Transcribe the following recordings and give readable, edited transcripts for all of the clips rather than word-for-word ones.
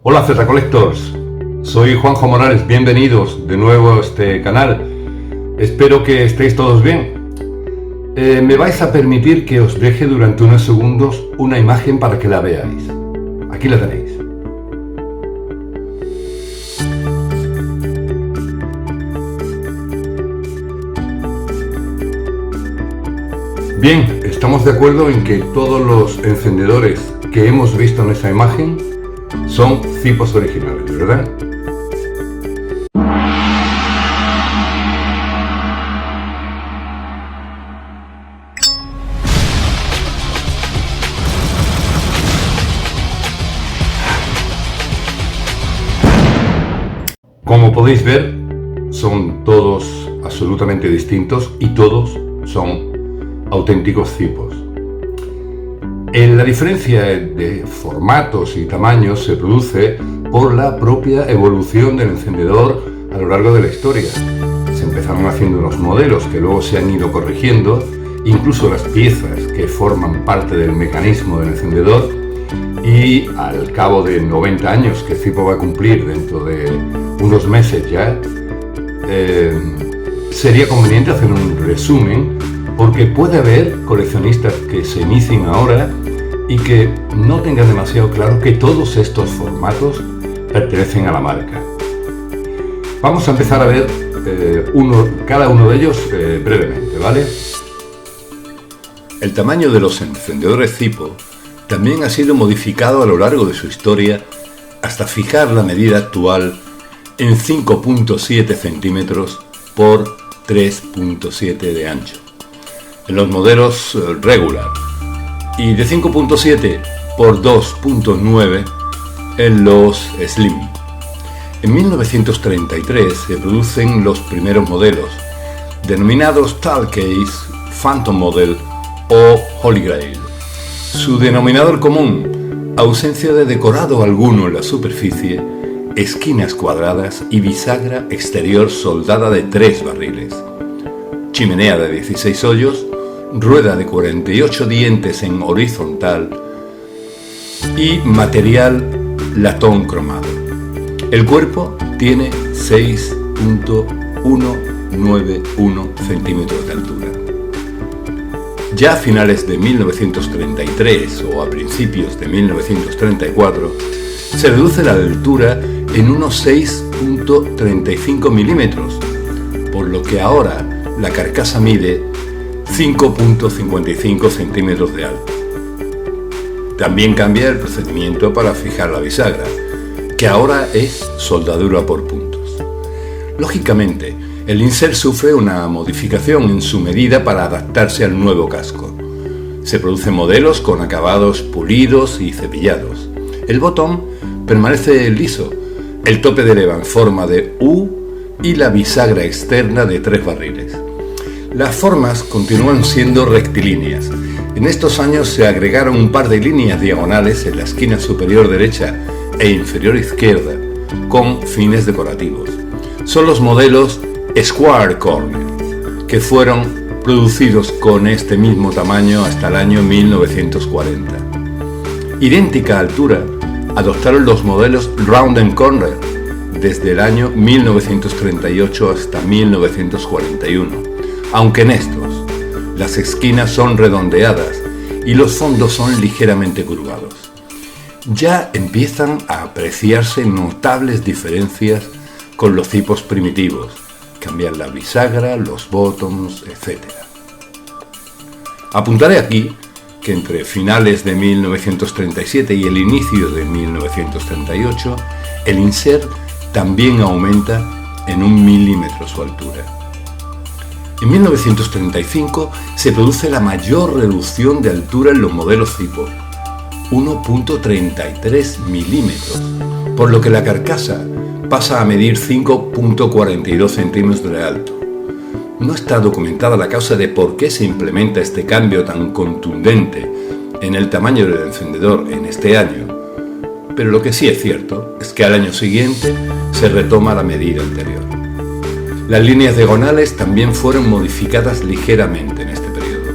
Hola Z Collectors, soy Juanjo Morales, bienvenidos de nuevo a este canal. Espero que estéis todos bien. Me vais a permitir que os deje durante unos segundos una imagen para que la veáis. Aquí la tenéis. Bien, estamos de acuerdo en que todos los encendedores que hemos visto en esa imagen son cipos originales, ¿verdad? Como podéis ver, son todos absolutamente distintos y todos son auténticos cipos. La diferencia de formatos y tamaños se produce por la propia evolución del encendedor a lo largo de la historia. Se empezaron haciendo unos modelos que luego se han ido corrigiendo, incluso las piezas que forman parte del mecanismo del encendedor, y al cabo de 90 años que Zipo va a cumplir dentro de unos meses ya, sería conveniente hacer un resumen, porque puede haber coleccionistas que se inicien ahora y que no tengan demasiado claro que todos estos formatos pertenecen a la marca. Vamos a empezar a ver cada uno de ellos brevemente, ¿vale? El tamaño de los encendedores Zipo también ha sido modificado a lo largo de su historia hasta fijar la medida actual en 5.7 centímetros por 3.7 de ancho en los modelos regular y de 5.7 por 2.9 en los slim. En 1933 se producen los primeros modelos, denominados Tall Case, Phantom Model o Holy Grail. Su denominador común: ausencia de decorado alguno en la superficie, esquinas cuadradas y bisagra exterior soldada de 3 barriles, chimenea de 16 hoyos, rueda de 48 dientes en horizontal y material latón cromado. El cuerpo tiene 6.191 centímetros de altura. Ya a finales de 1933 o a principios de 1934 se reduce la altura en unos 6.35 milímetros, por lo que ahora la carcasa mide 5.55 centímetros de alto. También cambia el procedimiento para fijar la bisagra, que ahora es soldadura por puntos. Lógicamente, el insert sufre una modificación en su medida para adaptarse al nuevo casco. Se producen modelos con acabados pulidos y cepillados. El botón permanece liso, el tope de leva en forma de U y la bisagra externa de 3 barriles. Las formas continúan siendo rectilíneas. En estos años se agregaron un par de líneas diagonales en la esquina superior derecha e inferior izquierda con fines decorativos. Son los modelos Square Corner, que fueron producidos con este mismo tamaño hasta el año 1940. Idéntica altura adoptaron los modelos Round and Corner desde el año 1938 hasta 1941. Aunque en estos, las esquinas son redondeadas y los fondos son ligeramente curvados. Ya empiezan a apreciarse notables diferencias con los cipos primitivos, cambiar la bisagra, los bottoms, etc. Apuntaré aquí que entre finales de 1937 y el inicio de 1938, el insert también aumenta en 1 milímetro su altura. En 1935 se produce la mayor reducción de altura en los modelos Zipo, 1.33 milímetros, por lo que la carcasa pasa a medir 5.42 centímetros de alto. No está documentada la causa de por qué se implementa este cambio tan contundente en el tamaño del encendedor en este año, pero lo que sí es cierto es que al año siguiente se retoma la medida anterior. Las líneas diagonales también fueron modificadas ligeramente en este periodo.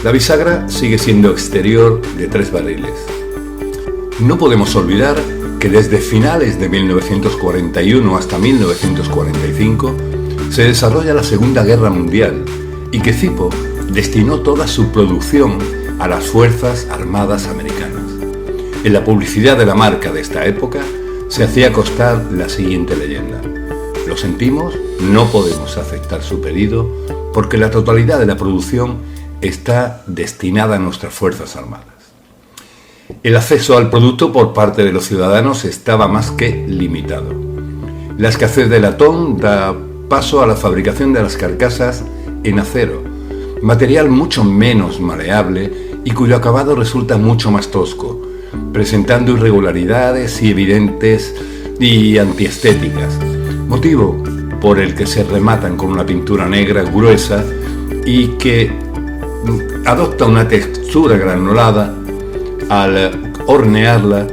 La bisagra sigue siendo exterior de 3 barriles. No podemos olvidar que desde finales de 1941 hasta 1945 se desarrolla la Segunda Guerra Mundial y que Zippo destinó toda su producción a las Fuerzas Armadas Americanas. En la publicidad de la marca de esta época se hacía constar la siguiente leyenda: lo sentimos, no podemos aceptar su pedido porque la totalidad de la producción está destinada a nuestras Fuerzas Armadas. El acceso al producto por parte de los ciudadanos estaba más que limitado. La escasez de latón da paso a la fabricación de las carcasas en acero, material mucho menos maleable y cuyo acabado resulta mucho más tosco, presentando irregularidades y evidentes y antiestéticas, motivo por el que se rematan con una pintura negra gruesa y que adopta una textura granulada al hornearla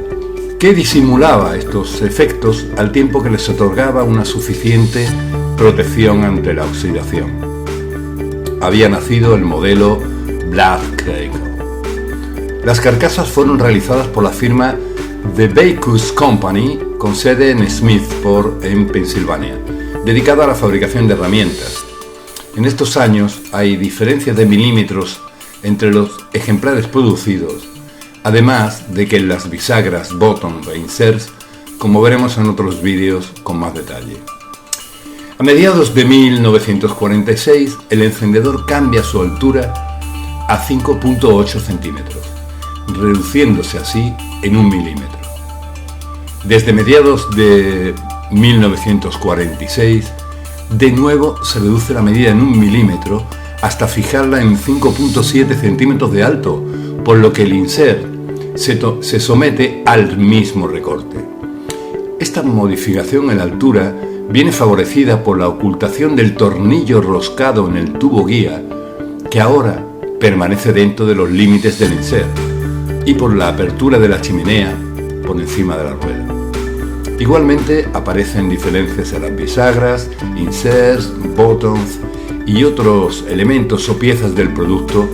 que disimulaba estos efectos al tiempo que les otorgaba una suficiente protección ante la oxidación. Había nacido el modelo Black Crackle. Las carcasas fueron realizadas por la firma The Backus Company con sede en Smithport, en Pensilvania, dedicada a la fabricación de herramientas. En estos años hay diferencias de milímetros entre los ejemplares producidos, además de que en las bisagras, bottoms e inserts, como veremos en otros vídeos con más detalle. A mediados de 1946, el encendedor cambia su altura a 5.8 centímetros, reduciéndose así en 1 milímetro. Desde mediados de 1946, de nuevo se reduce la medida en 1 milímetro hasta fijarla en 5.7 centímetros de alto, por lo que el insert se somete al mismo recorte. Esta modificación en la altura viene favorecida por la ocultación del tornillo roscado en el tubo guía, que ahora permanece dentro de los límites del insert, y por la apertura de la chimenea por encima de la rueda. Igualmente aparecen diferencias en las bisagras, inserts, bottoms y otros elementos o piezas del producto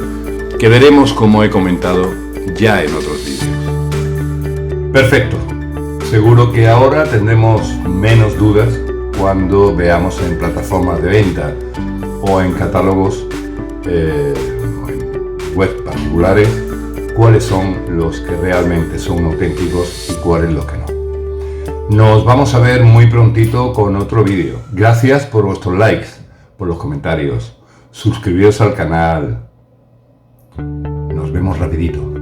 que veremos, como he comentado, ya en otros vídeos. Perfecto. Seguro que ahora tendremos menos dudas cuando veamos en plataformas de venta o en catálogos o en web particulares cuáles son los que realmente son auténticos y cuáles los que no. Nos vamos a ver muy prontito con otro vídeo. Gracias por vuestros likes, por los comentarios. Suscribiros al canal. Nos vemos rapidito.